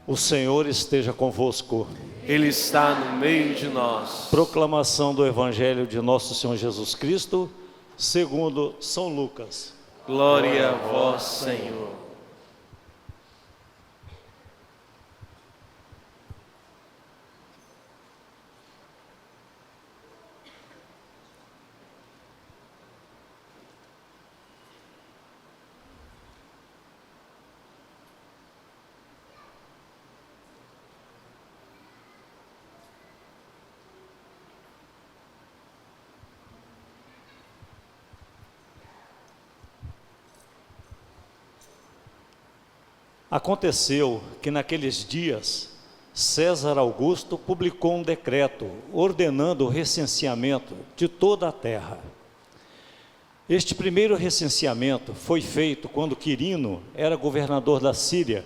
O Senhor esteja convosco. Ele está no meio de nós. Proclamação do Evangelho de nosso Senhor Jesus Cristo, segundo São Lucas. Glória a vós, Senhor. Aconteceu que naqueles dias, César Augusto publicou um decreto ordenando o recenseamento de toda a terra. Este primeiro recenseamento foi feito quando Quirino era governador da Síria.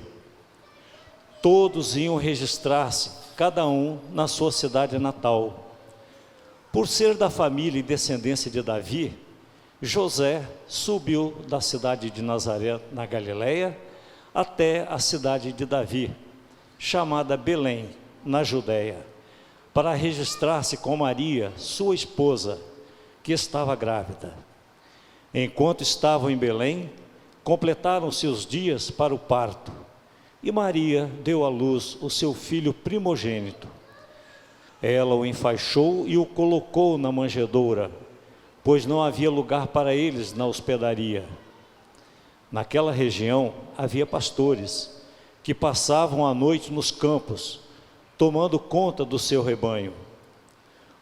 Todos iam registrar-se, cada um na sua cidade natal. Por ser da família e descendência de Davi, José subiu da cidade de Nazaré, na Galileia, até a cidade de Davi, chamada Belém, na Judéia, para registrar-se com Maria, sua esposa, que estava grávida. Enquanto estavam em Belém, completaram-se os dias para o parto, e Maria deu à luz o seu filho primogênito. Ela o enfaixou e o colocou na manjedoura, pois não havia lugar para eles na hospedaria. Naquela região havia pastores que passavam a noite nos campos, tomando conta do seu rebanho.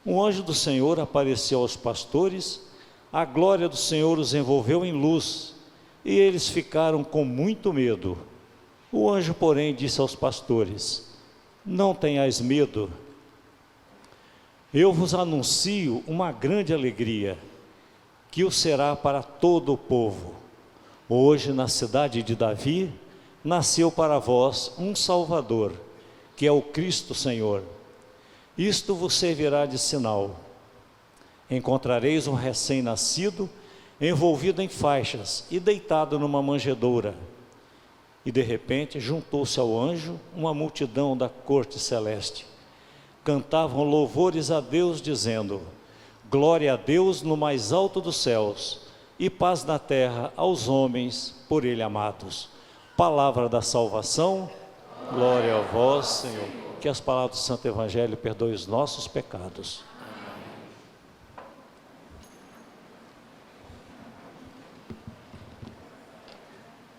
Um anjo do Senhor apareceu aos pastores, a glória do Senhor os envolveu em luz, e eles ficaram com muito medo. O anjo, porém, disse aos pastores: não tenhais medo. Eu vos anuncio uma grande alegria, que o será para todo o povo. Hoje, na cidade de Davi, nasceu para vós um Salvador, que é o Cristo Senhor. Isto vos servirá de sinal. Encontrareis um recém-nascido, envolvido em faixas e deitado numa manjedoura. E de repente juntou-se ao anjo uma multidão da corte celeste. Cantavam louvores a Deus, dizendo: glória a Deus no mais alto dos céus, e paz na terra aos homens por ele amados. Palavra da salvação, glória a vós, Senhor. Que as palavras do Santo Evangelho perdoem os nossos pecados.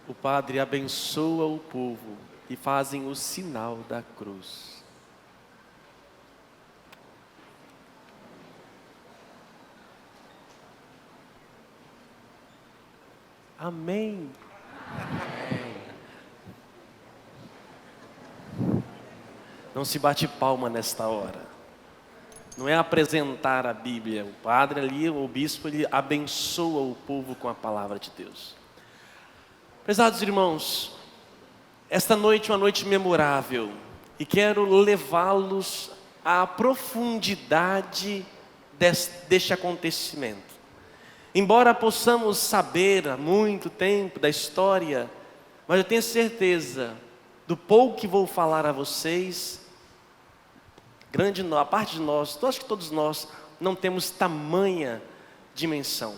O Padre abençoa o povo e fazem o sinal da cruz. Amém. Não se bate palma nesta hora. Não é apresentar a Bíblia. O padre ali, o bispo, ele abençoa o povo com a palavra de Deus. Prezados irmãos, esta noite é uma noite memorável e quero levá-los à profundidade deste acontecimento. Embora possamos saber há muito tempo da história, mas eu tenho certeza, do pouco que vou falar a vocês, a parte de nós, acho que todos nós, não temos tamanha dimensão.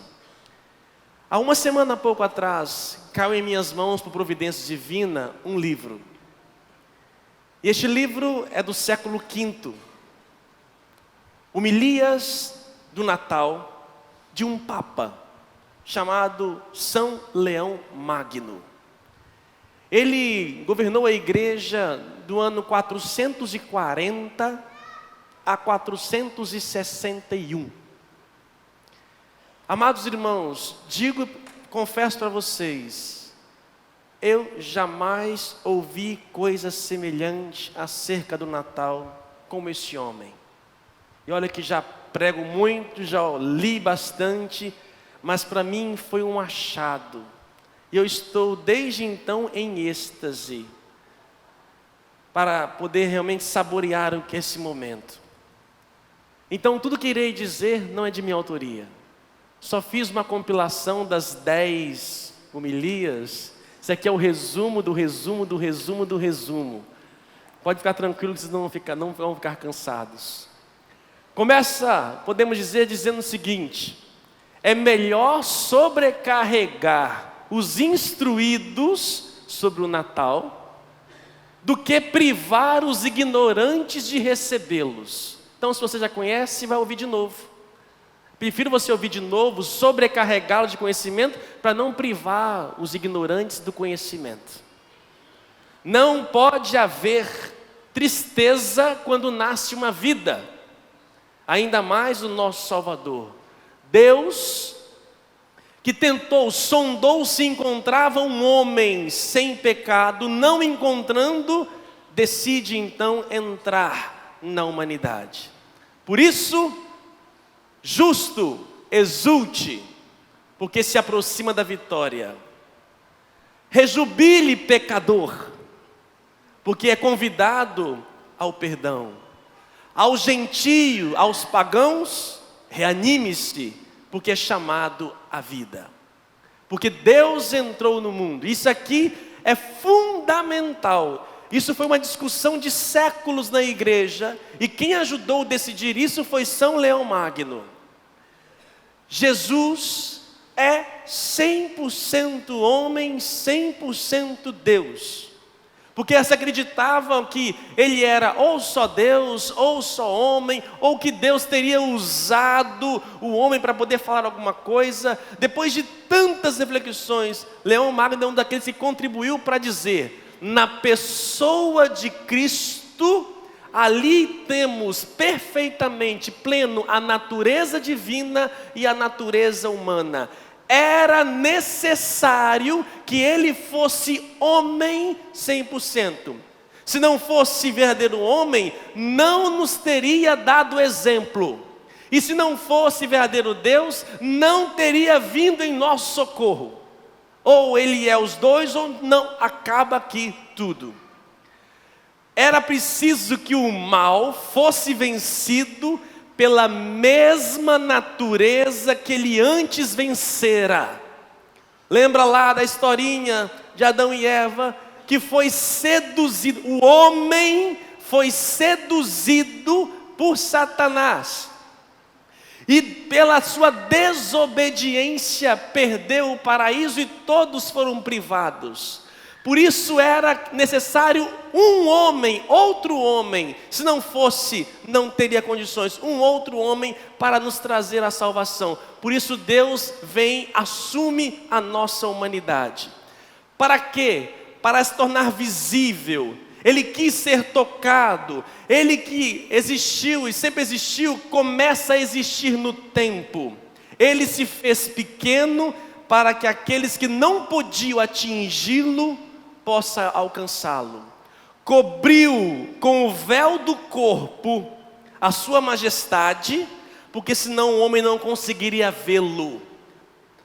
Há uma semana, pouco atrás, caiu em minhas mãos, por providência divina, um livro. E este livro é do século V. Homilias do Natal, de um Papa, chamado São Leão Magno. Ele governou a igreja do ano 440 a 461. Amados irmãos, confesso para vocês, eu jamais ouvi coisa semelhante acerca do Natal como esse homem. E olha que já prego muito, já li bastante, mas para mim foi um achado. E eu estou desde então em êxtase, para poder realmente saborear o que é esse momento. Então tudo que irei dizer não é de minha autoria. Só fiz uma compilação das 10 homilias. Isso aqui é o resumo do resumo do resumo do resumo. Pode ficar tranquilo que vocês não vão ficar cansados. Podemos dizer, dizendo o seguinte: é melhor sobrecarregar os instruídos sobre o Natal do que privar os ignorantes de recebê-los. Então, se você já conhece, vai ouvir de novo. Prefiro você ouvir de novo, sobrecarregá-lo de conhecimento, para não privar os ignorantes do conhecimento. Não pode haver tristeza quando nasce uma vida, ainda mais o nosso Salvador. Deus, que sondou se encontrava um homem sem pecado, não encontrando, decide então entrar na humanidade. Por isso, justo, exulte, porque se aproxima da vitória. Rejubile, pecador, porque é convidado ao perdão. Ao gentio, aos pagãos, reanime-se, porque é chamado à vida. Porque Deus entrou no mundo. Isso aqui é fundamental. Isso foi uma discussão de séculos na igreja, e quem ajudou a decidir isso foi São Leão Magno. Jesus é 100% homem, 100% Deus. Porque eles acreditavam que ele era ou só Deus, ou só homem, ou que Deus teria usado o homem para poder falar alguma coisa. Depois de tantas reflexões, Leão Magno é um daqueles que contribuiu para dizer: na pessoa de Cristo, ali temos perfeitamente pleno a natureza divina e a natureza humana. Era necessário que ele fosse homem 100%. Se não fosse verdadeiro homem, não nos teria dado exemplo. E se não fosse verdadeiro Deus, não teria vindo em nosso socorro. Ou ele é os dois, ou não, acaba aqui tudo. Era preciso que o mal fosse vencido pela mesma natureza que ele antes vencera. Lembra lá da historinha de Adão e Eva, que foi seduzido, o homem foi seduzido por Satanás, e pela sua desobediência perdeu o paraíso e todos foram privados. Por isso era necessário um homem, outro homem. Se não fosse, não teria condições. Um outro homem para nos trazer a salvação. Por isso Deus vem, assume a nossa humanidade. Para quê? Para se tornar visível. Ele quis ser tocado. Ele que existiu e sempre existiu, começa a existir no tempo. Ele se fez pequeno para que aqueles que não podiam atingi-lo possa alcançá-lo. Cobriu com o véu do corpo a sua majestade, porque senão o homem não conseguiria vê-lo.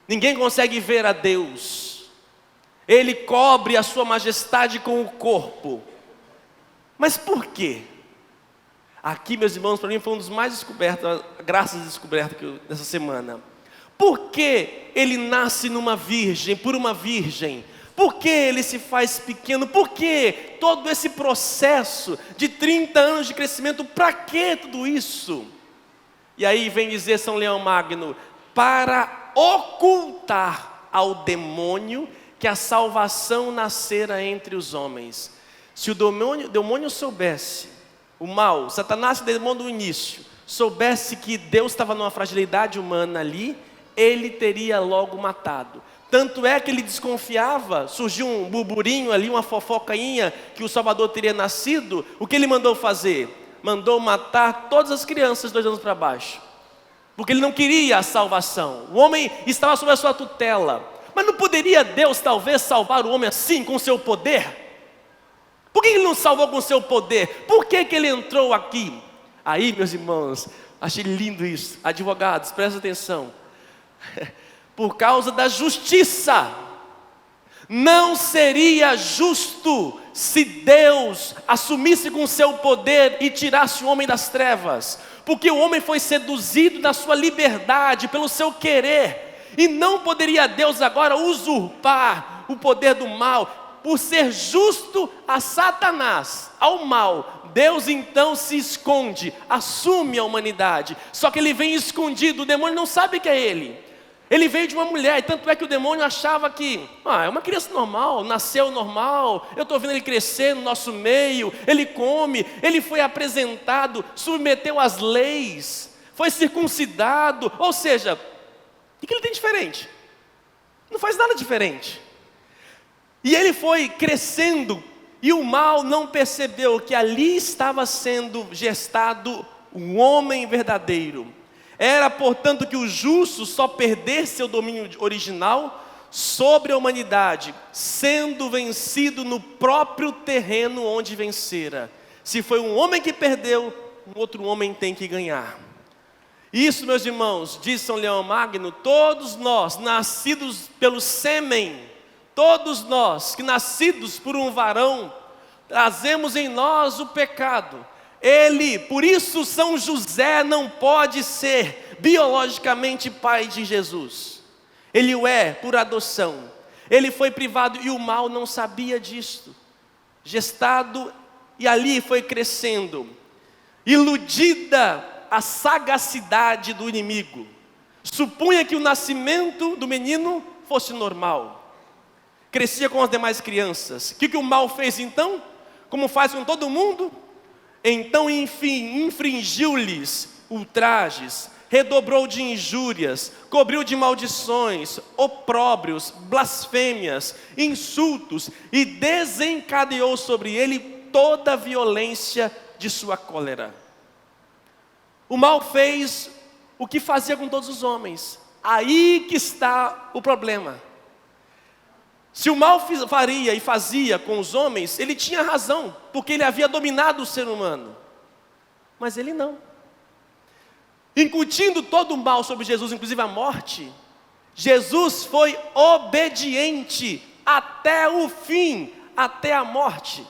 Ninguém consegue ver a Deus. Ele cobre a sua majestade com o corpo. Mas por quê? Aqui, meus irmãos, para mim foi um dos mais descobertos, graças à descoberta dessa semana. Por que ele nasce numa virgem, por uma virgem? Por que ele se faz pequeno? Por que todo esse processo de 30 anos de crescimento? Para que tudo isso? E aí vem dizer São Leão Magno: para ocultar ao demônio que a salvação nascera entre os homens. Se o demônio soubesse, o mal, Satanás, o demônio do início, soubesse que Deus estava numa fragilidade humana ali, ele teria logo matado. Tanto é que ele desconfiava, surgiu um burburinho ali, uma fofocainha, que o Salvador teria nascido. O que ele mandou fazer? Mandou matar todas as crianças 2 anos para baixo, porque ele não queria a salvação. O homem estava sob a sua tutela. Mas não poderia Deus talvez salvar o homem assim, com o seu poder? Por que ele não salvou com o seu poder? Por que ele entrou aqui? Aí, meus irmãos, achei lindo isso. Advogados, prestem atenção. Por causa da justiça. Não seria justo se Deus assumisse com seu poder e tirasse o homem das trevas, porque o homem foi seduzido na sua liberdade, pelo seu querer, e não poderia Deus agora usurpar o poder do mal. por ser justo a Satanás, ao mal, Deus então se esconde, assume a humanidade. Só que ele vem escondido, o demônio não sabe que é ele. Ele veio de uma mulher, e tanto é que o demônio achava que é uma criança normal, nasceu normal, eu estou vendo ele crescer no nosso meio, ele come, ele foi apresentado, submeteu às leis, foi circuncidado, ou seja, o que ele tem diferente? Não faz nada diferente. E ele foi crescendo, e o mal não percebeu que ali estava sendo gestado um homem verdadeiro. Era, portanto, que o justo só perdesse seu domínio original sobre a humanidade, sendo vencido no próprio terreno onde vencera. Se foi um homem que perdeu, um outro homem tem que ganhar. Isso, meus irmãos, diz São Leão Magno, todos nós, nascidos pelo sêmen, todos nós, que nascidos por um varão, trazemos em nós o pecado. Por isso São José não pode ser biologicamente pai de Jesus. Ele o é por adoção. Ele foi privado e o mal não sabia disto. Gestado e ali foi crescendo. Iludida a sagacidade do inimigo. Supunha que o nascimento do menino fosse normal. Crescia com as demais crianças. O que o mal fez então? Como faz com todo mundo? Então, enfim, infringiu-lhes ultrajes, redobrou de injúrias, cobriu de maldições, opróbrios, blasfêmias, insultos, e desencadeou sobre ele toda a violência de sua cólera. O mal fez o que fazia com todos os homens. Aí que está o problema. Se o mal faria e fazia com os homens, ele tinha razão, porque ele havia dominado o ser humano. Mas ele não. Incutindo todo o mal sobre Jesus, inclusive a morte, Jesus foi obediente até o fim, até a morte.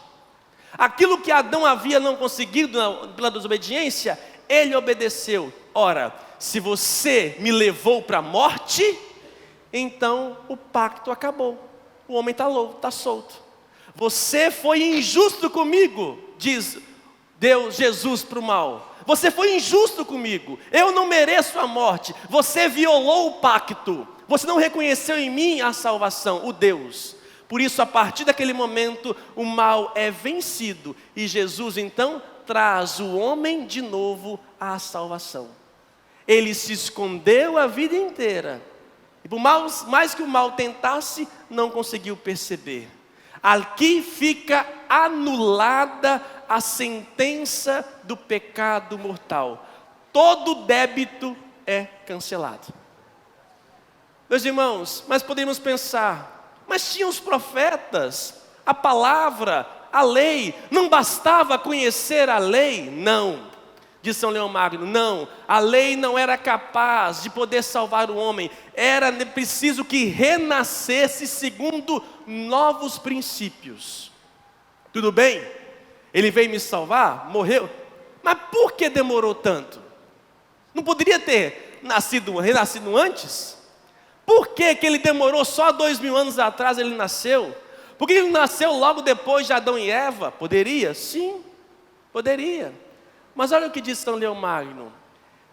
Aquilo que Adão havia não conseguido pela desobediência, ele obedeceu. Ora, se você me levou para a morte, então o pacto acabou. O homem está solto. Você foi injusto comigo, diz Deus, Jesus para o mal. Você foi injusto comigo. Eu não mereço a morte. Você violou o pacto. Você não reconheceu em mim a salvação, o Deus. Por isso, a partir daquele momento, o mal é vencido. E Jesus, então, traz o homem de novo à salvação. Ele se escondeu a vida inteira. E por mais que o mal tentasse, não conseguiu perceber. Aqui fica anulada a sentença do pecado mortal. Todo débito é cancelado. Meus irmãos, mas podemos pensar, mas tinham os profetas, a palavra, a lei, não bastava conhecer a lei? Não. Diz São Leão Magno, não, a lei não era capaz de poder salvar o homem, era preciso que renascesse segundo novos princípios. Tudo bem, ele veio me salvar, morreu, mas por que demorou tanto? Não poderia ter renascido antes? Por que ele demorou só 2000 anos atrás ele nasceu? Por que ele nasceu logo depois de Adão e Eva? Poderia? Sim, poderia. Mas olha o que diz São Leão Magno.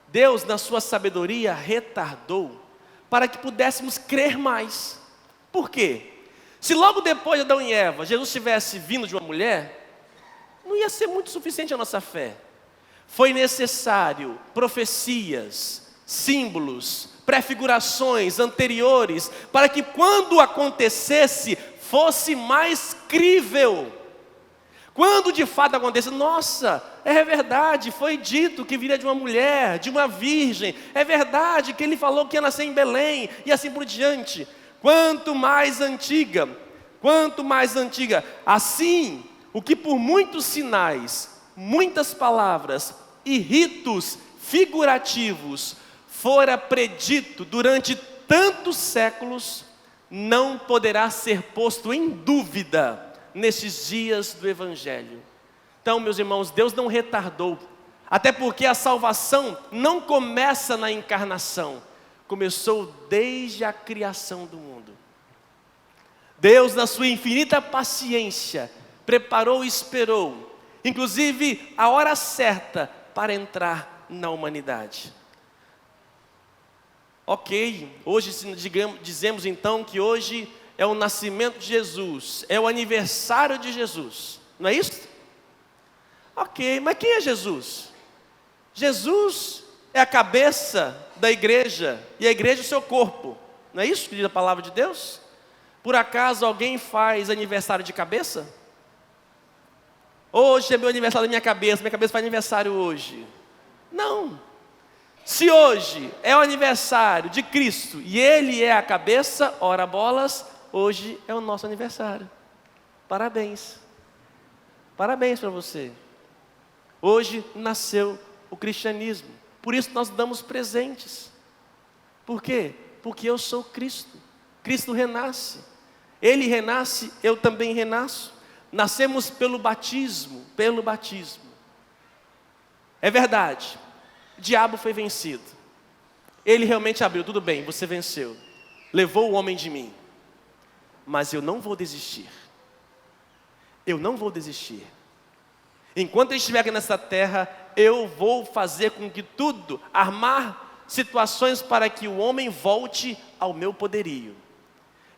Deus, na sua sabedoria, retardou para que pudéssemos crer mais. Por quê? Se logo depois de Adão e Eva, Jesus tivesse vindo de uma mulher, não ia ser muito suficiente a nossa fé. Foi necessário profecias, símbolos, prefigurações anteriores, para que quando acontecesse, fosse mais crível. Quando de fato acontece, nossa, é verdade, foi dito que viria de uma mulher, de uma virgem, é verdade que ele falou que ia nascer em Belém, e assim por diante. Quanto mais antiga, assim, o que por muitos sinais, muitas palavras e ritos figurativos fora predito durante tantos séculos, não poderá ser posto em dúvida nesses dias do Evangelho. Então, meus irmãos, Deus não retardou, até porque a salvação não começa na encarnação, começou desde a criação do mundo. Deus, na sua infinita paciência, preparou e esperou, inclusive a hora certa para entrar na humanidade. Ok, hoje dizemos então que hoje é o nascimento de Jesus, é o aniversário de Jesus, não é isso? Ok, mas quem é Jesus? Jesus é a cabeça da igreja, e a igreja é o seu corpo, não é isso que diz a palavra de Deus? Por acaso alguém faz aniversário de cabeça? Hoje é meu aniversário da minha cabeça faz aniversário hoje. Não. Se hoje é o aniversário de Cristo e Ele é a cabeça, ora bolas, hoje é o nosso aniversário. Parabéns. Parabéns para você. Hoje nasceu o cristianismo. Por isso nós damos presentes. Por quê? Porque eu sou Cristo. Cristo renasce. Ele renasce, eu também renasço. Nascemos pelo batismo, pelo batismo. É verdade, o diabo foi vencido. Ele realmente abriu, tudo bem, você venceu. Levou o homem de mim. Mas eu não vou desistir. Eu não vou desistir. Enquanto eu estiver aqui nessa terra, eu vou fazer com que tudo, armar situações para que o homem volte ao meu poderio.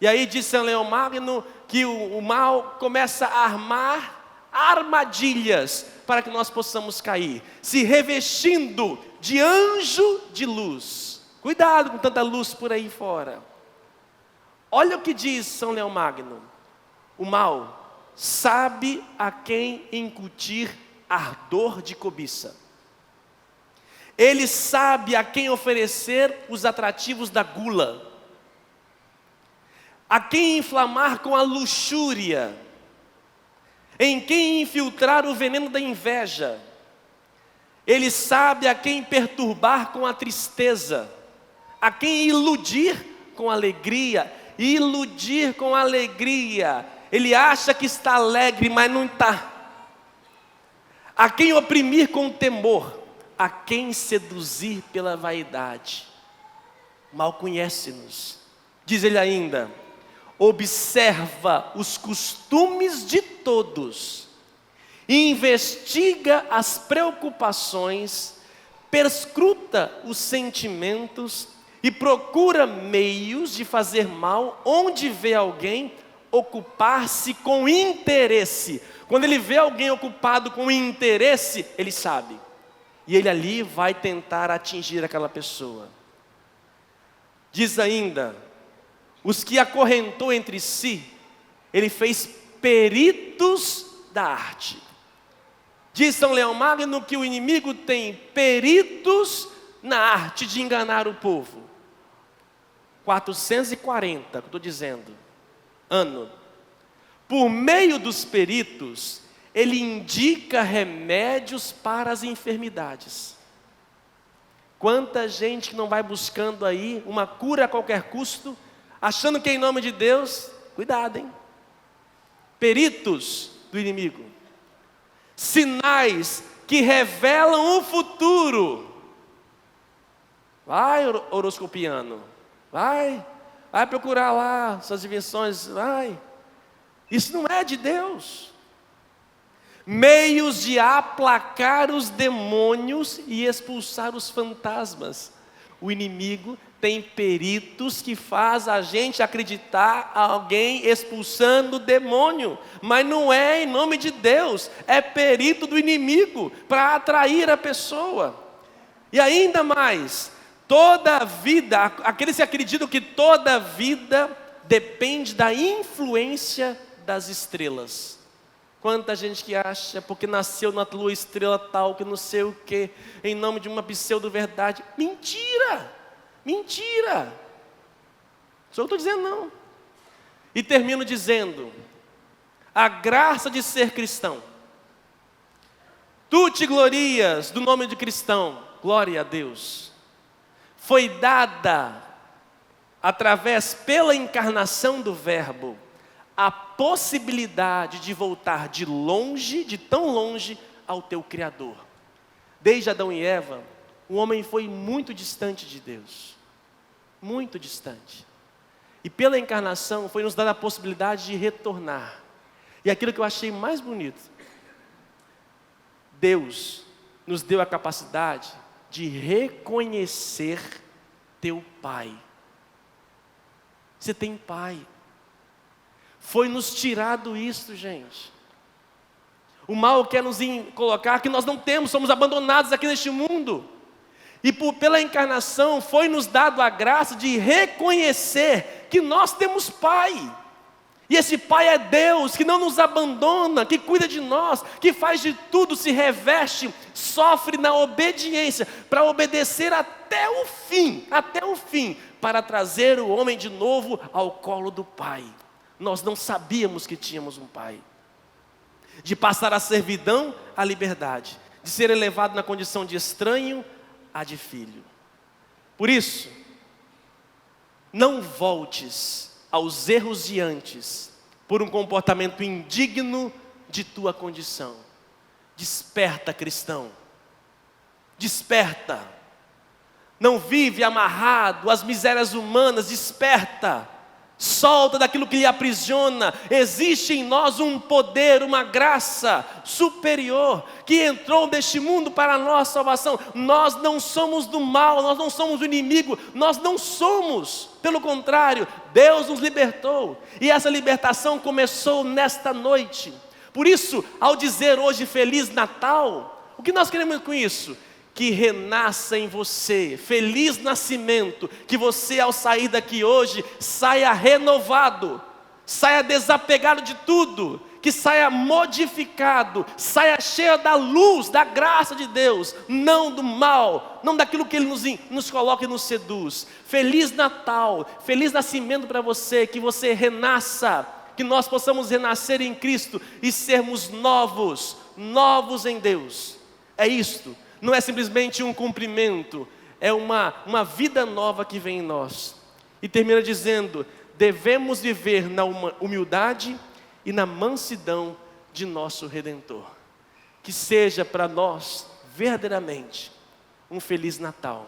E aí diz São Leão Magno que o mal começa a armar armadilhas para que nós possamos cair, se revestindo de anjo de luz. Cuidado com tanta luz por aí fora. Olha o que diz São Leão Magno. O mal sabe a quem incutir ardor de cobiça. Ele sabe a quem oferecer os atrativos da gula, a quem inflamar com a luxúria, em quem infiltrar o veneno da inveja. Ele sabe a quem perturbar com a tristeza, a quem iludir com alegria. Iludir com alegria. Ele acha que está alegre, mas não está. A quem oprimir com temor, a quem seduzir pela vaidade. Mal conhece-nos. Diz ele ainda: observa os costumes de todos, investiga as preocupações, perscruta os sentimentos e procura meios de fazer mal onde vê alguém ocupar-se com interesse. Quando ele vê alguém ocupado com interesse, ele sabe. E ele ali vai tentar atingir aquela pessoa. Diz ainda: os que acorrentou entre si, ele fez peritos da arte. Diz São Leão Magno que o inimigo tem peritos na arte de enganar o povo. 440, que eu estou dizendo, ano. Por meio dos peritos, ele indica remédios para as enfermidades. Quanta gente que não vai buscando aí uma cura a qualquer custo, achando que é em nome de Deus. Cuidado, hein? Peritos do inimigo. Sinais que revelam o futuro. Vai, horoscopiano. Vai procurar lá suas dimensões. Vai. Isso não é de Deus. Meios de aplacar os demônios e expulsar os fantasmas. O inimigo tem peritos que faz a gente acreditar alguém expulsando o demônio, mas não é em nome de Deus, é perito do inimigo para atrair a pessoa. E ainda mais, toda a vida, aqueles que acreditam que toda a vida depende da influência das estrelas. Quanta gente que acha, porque nasceu na lua estrela tal, que não sei o que, em nome de uma pseudo-verdade. Mentira! Mentira! Só eu estou dizendo não. E termino dizendo: a graça de ser cristão. Tu te glorias do nome de cristão, glória a Deus. Foi dada, através pela encarnação do Verbo, a possibilidade de voltar de longe, de tão longe, ao teu Criador. Desde Adão e Eva, o homem foi muito distante de Deus. Muito distante. E pela encarnação foi nos dada a possibilidade de retornar. E aquilo que eu achei mais bonito, Deus nos deu a capacidade de reconhecer teu Pai. Você tem Pai. Foi nos tirado isso, gente. O mal quer nos colocar que nós não temos, somos abandonados aqui neste mundo. E pela encarnação foi nos dado a graça de reconhecer que nós temos Pai. E esse Pai é Deus, que não nos abandona, que cuida de nós, que faz de tudo, se reveste, sofre na obediência, para obedecer até o fim, para trazer o homem de novo ao colo do Pai. Nós não sabíamos que tínhamos um Pai. De passar a servidão à liberdade, de ser elevado na condição de estranho a de filho. Por isso, não voltes aos erros de antes, por um comportamento indigno de tua condição. Desperta, cristão. Desperta. Não vive amarrado às misérias humanas, desperta. Solta daquilo que lhe aprisiona. Existe em nós um poder, uma graça superior que entrou neste mundo para a nossa salvação. Nós não somos do mal, nós não somos do inimigo, nós não somos. Pelo contrário, Deus nos libertou. E essa libertação começou nesta noite. Por isso, ao dizer hoje Feliz Natal, o que nós queremos com isso? Que renasça em você, feliz nascimento, que você ao sair daqui hoje, saia renovado, saia desapegado de tudo, que saia modificado, saia cheio da luz, da graça de Deus, não do mal, não daquilo que Ele nos coloca e nos seduz. Feliz Natal, feliz nascimento para você, que você renasça, que nós possamos renascer em Cristo e sermos novos em Deus. É isto. Não é simplesmente um cumprimento, é uma vida nova que vem em nós. E termina dizendo, devemos viver na humildade e na mansidão de nosso Redentor. Que seja para nós, verdadeiramente, um Feliz Natal.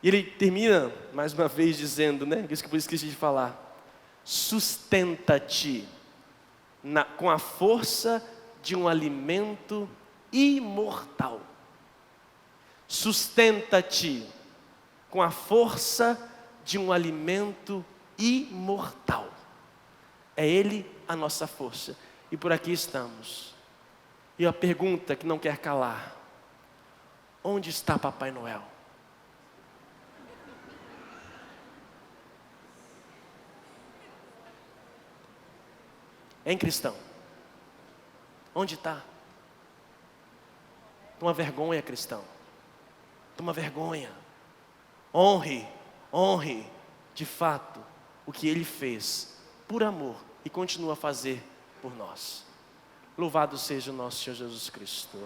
E ele termina, mais uma vez, dizendo, isso que eu esqueci de falar, sustenta-te com a força de um alimento imortal. Sustenta-te com a força de um alimento imortal. É Ele a nossa força. E por aqui estamos. E a pergunta que não quer calar: onde está Papai Noel? Hein, cristão? Onde está? Toma vergonha, cristão. Toma vergonha. Honre de fato o que Ele fez por amor e continua a fazer por nós. Louvado seja o nosso Senhor Jesus Cristo.